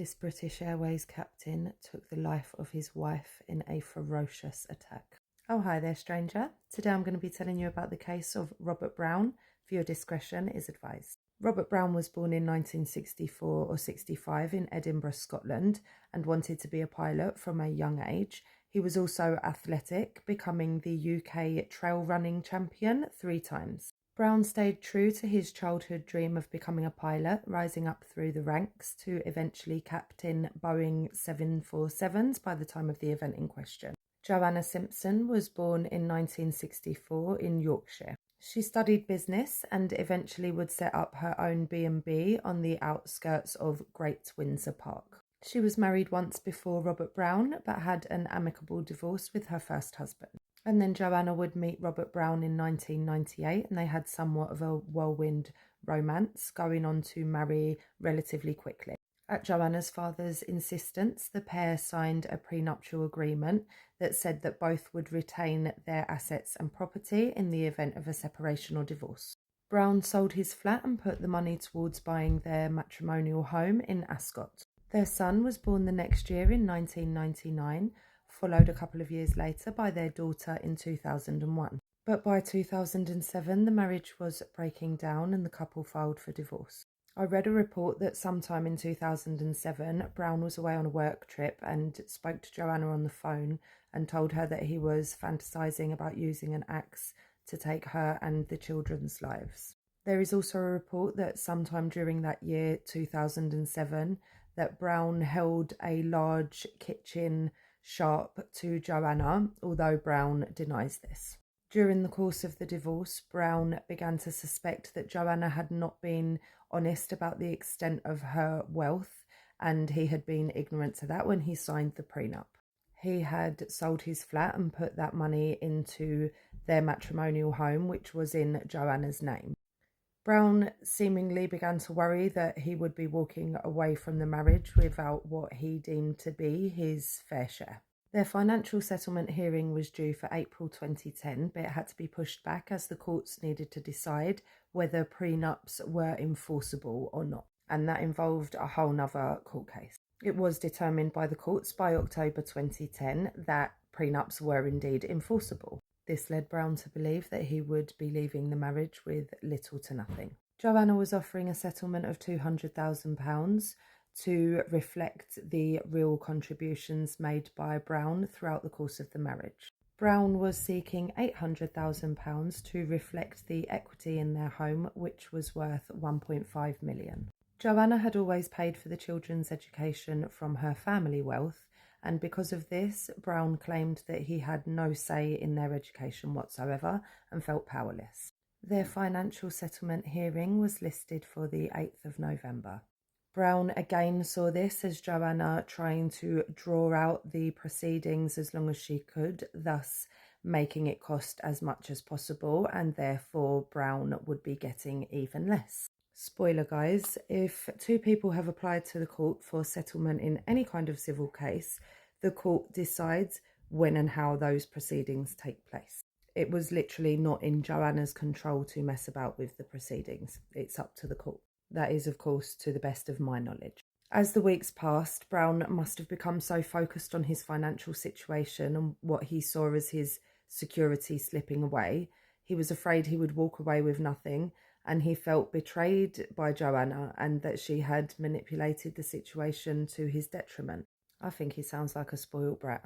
This British Airways captain took the life of his wife in a ferocious attack. Oh, hi there, stranger. Today I'm going to be telling you about the case of Robert Brown. Viewer discretion is advised. Robert Brown was born in 1964 or 65 in Edinburgh, Scotland, and wanted to be a pilot from a young age. He was also athletic, becoming the UK trail running champion 3 times. Brown stayed true to his childhood dream of becoming a pilot, rising up through the ranks to eventually captain Boeing 747s by the time of the event in question. Joanna Simpson was born in 1964 in Yorkshire. She studied business and eventually would set up her own B&B on the outskirts of Great Windsor Park. She was married once before Robert Brown, but had an amicable divorce with her first husband. And then Joanna would meet Robert Brown in 1998, and they had somewhat of a whirlwind romance, going on to marry relatively quickly. At Joanna's father's insistence, the pair signed a prenuptial agreement that said that both would retain their assets and property in the event of a separation or divorce. Brown sold his flat and put the money towards buying their matrimonial home in Ascot. Their son was born the next year in 1999, followed a couple of years later by their daughter in 2001. But by 2007, the marriage was breaking down and the couple filed for divorce. I read a report that sometime in 2007, Brown was away on a work trip and spoke to Joanna on the phone and told her that he was fantasizing about using an axe to take her and the children's lives. There is also a report that sometime during that year, 2007, that Brown held a large kitchen sharp to Joanna, although Brown denies this. During the course of the divorce, Brown began to suspect that Joanna had not been honest about the extent of her wealth, and he had been ignorant to that when he signed the prenup. He had sold his flat and put that money into their matrimonial home, which was in Joanna's name. Brown seemingly began to worry that he would be walking away from the marriage without what he deemed to be his fair share. Their financial settlement hearing was due for April 2010, but it had to be pushed back as the courts needed to decide whether prenups were enforceable or not, and that involved a whole nother court case. It was determined by the courts by October 2010 that prenups were indeed enforceable. This led Brown to believe that he would be leaving the marriage with little to nothing. Joanna was offering a settlement of £200,000 to reflect the real contributions made by Brown throughout the course of the marriage. Brown was seeking £800,000 to reflect the equity in their home, which was worth £1.5 million. Joanna had always paid for the children's education from her family wealth, and because of this, Brown claimed that he had no say in their education whatsoever and felt powerless. Their financial settlement hearing was listed for the 8th of November. Brown again saw this as Joanna trying to draw out the proceedings as long as she could, thus making it cost as much as possible, and therefore Brown would be getting even less. Spoiler, guys, if two people have applied to the court for settlement in any kind of civil case, the court decides when and how those proceedings take place. It was literally not in Joanna's control to mess about with the proceedings. It's up to the court. That is, of course, to the best of my knowledge. As the weeks passed, Brown must have become so focused on his financial situation and what he saw as his security slipping away, he was afraid he would walk away with nothing, and he felt betrayed by Joanna and that she had manipulated the situation to his detriment. I think he sounds like a spoiled brat.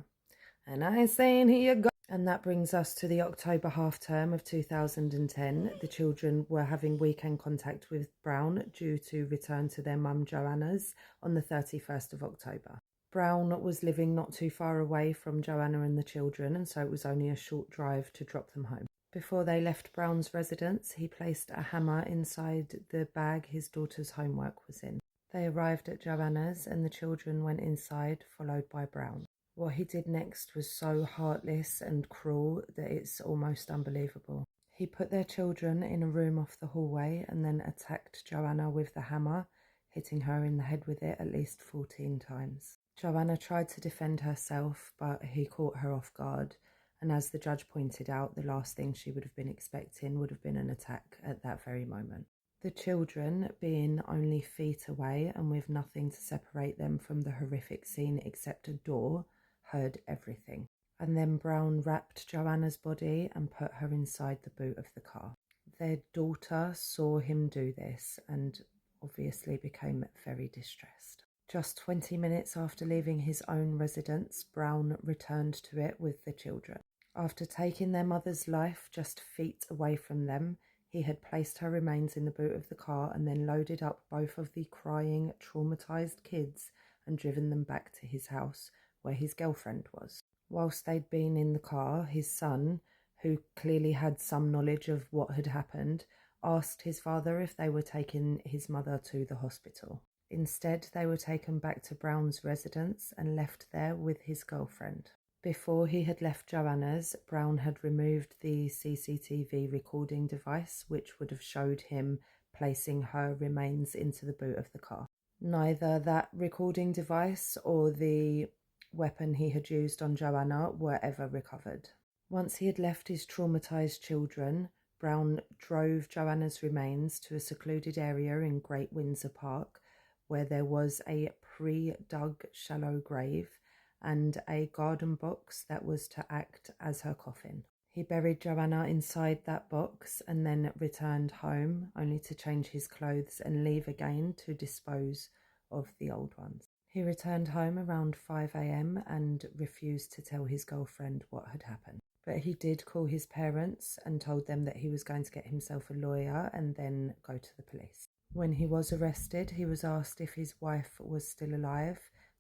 And I ain't saying he a go. And that brings us to the October half term of 2010. The children were having weekend contact with Brown due to return to their mum Joanna's on the 31st of October. Brown was living not too far away from Joanna and the children, and so it was only a short drive to drop them home. Before they left Brown's residence, he placed a hammer inside the bag his daughter's homework was in. They arrived at Joanna's and the children went inside, followed by Brown. What he did next was so heartless and cruel that it's almost unbelievable. He put their children in a room off the hallway and then attacked Joanna with the hammer, hitting her in the head with it at least 14 times. Joanna tried to defend herself, but he caught her off guard, and as the judge pointed out, the last thing she would have been expecting would have been an attack at that very moment. The children, being only feet away and with nothing to separate them from the horrific scene except a door, heard everything. And then Brown wrapped Joanna's body and put her inside the boot of the car. Their daughter saw him do this and obviously became very distressed. Just 20 minutes after leaving his own residence, Brown returned to it with the children. After taking their mother's life just feet away from them, he had placed her remains in the boot of the car and then loaded up both of the crying, traumatized kids and driven them back to his house where his girlfriend was. Whilst they'd been in the car, his son, who clearly had some knowledge of what had happened, asked his father if they were taking his mother to the hospital. Instead, they were taken back to Brown's residence and left there with his girlfriend. Before he had left Joanna's, Brown had removed the CCTV recording device, which would have showed him placing her remains into the boot of the car. Neither that recording device or the weapon he had used on Joanna were ever recovered. Once he had left his traumatized children, Brown drove Joanna's remains to a secluded area in Great Windsor Park, where there was a pre-dug shallow grave and a garden box that was to act as her coffin. He buried Joanna inside that box and then returned home, only to change his clothes and leave again to dispose of the old ones. He returned home around 5 a.m. and refused to tell his girlfriend what had happened. But he did call his parents and told them that he was going to get himself a lawyer and then go to the police. When he was arrested, he was asked if his wife was still alive,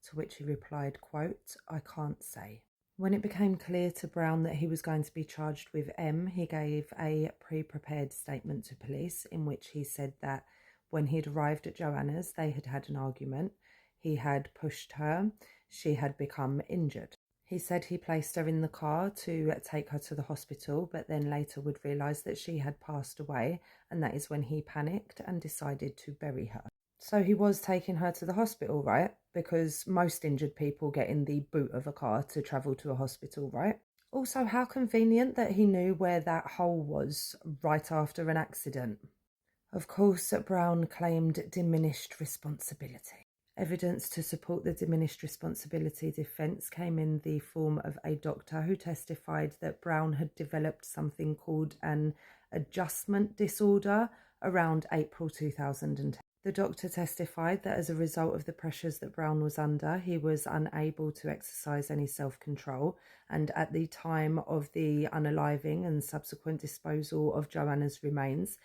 to which he replied, quote, "I can't say." When it became clear to Brown that he was going to be charged with M, he gave a pre-prepared statement to police in which he said that when he'd arrived at Joanna's, they had had an argument. He had pushed her. She had become injured. He said he placed her in the car to take her to the hospital, but then later would realise that she had passed away, and that is when he panicked and decided to bury her. So he was taking her to the hospital, right? Because most injured people get in the boot of a car to travel to a hospital, right? Also, how convenient that he knew where that hole was right after an accident. Of course, Brown claimed diminished responsibility. Evidence to support the diminished responsibility defence came in the form of a doctor who testified that Brown had developed something called an adjustment disorder around April 2010. The doctor testified that as a result of the pressures that Brown was under, he was unable to exercise any self-control, and at the time of the unaliving and subsequent disposal of Joanna's remains,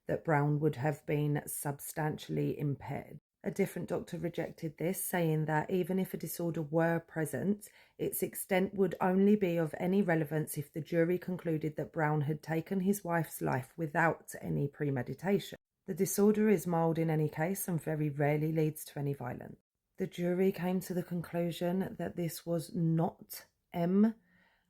that Brown would have been substantially impaired. A different doctor rejected this, saying that even if a disorder were present, its extent would only be of any relevance if the jury concluded that Brown had taken his wife's life without any premeditation. The disorder is mild in any case and very rarely leads to any violence. The jury came to the conclusion that this was not M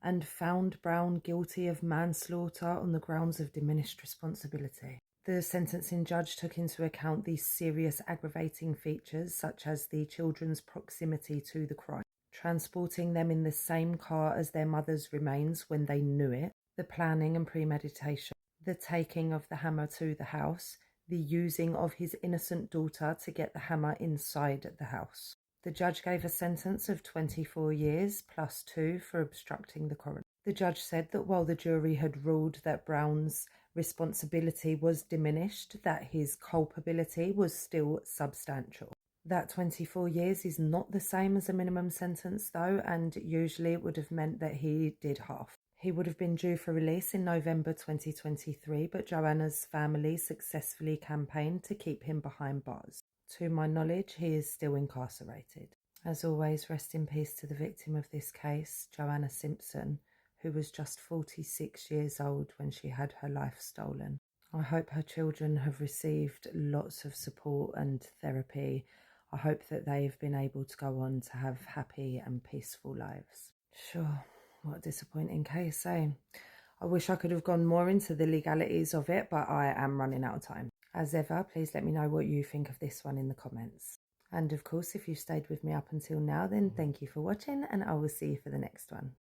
and found Brown guilty of manslaughter on the grounds of diminished responsibility. The sentencing judge took into account these serious aggravating features, such as the children's proximity to the crime, transporting them in the same car as their mother's remains when they knew it, the planning and premeditation, the taking of the hammer to the house, the using of his innocent daughter to get the hammer inside the house. The judge gave a sentence of 24 years plus 2 for obstructing the coroner. The judge said that while the jury had ruled that Brown's responsibility was diminished, that his culpability was still substantial. That 24 years is not the same as a minimum sentence though, and usually it would have meant that he did half. He would have been due for release in November 2023, but Joanna's family successfully campaigned to keep him behind bars. To my knowledge, he is still incarcerated. As always, rest in peace to the victim of this case, Joanna Simpson, who was just 46 years old when she had her life stolen. I hope her children have received lots of support and therapy. I hope that they've been able to go on to have happy and peaceful lives. Sure, what a disappointing case, eh? I wish I could have gone more into the legalities of it, but I am running out of time. As ever, please let me know what you think of this one in the comments. And of course, if you stayed with me up until now, then thank you for watching, and I will see you for the next one.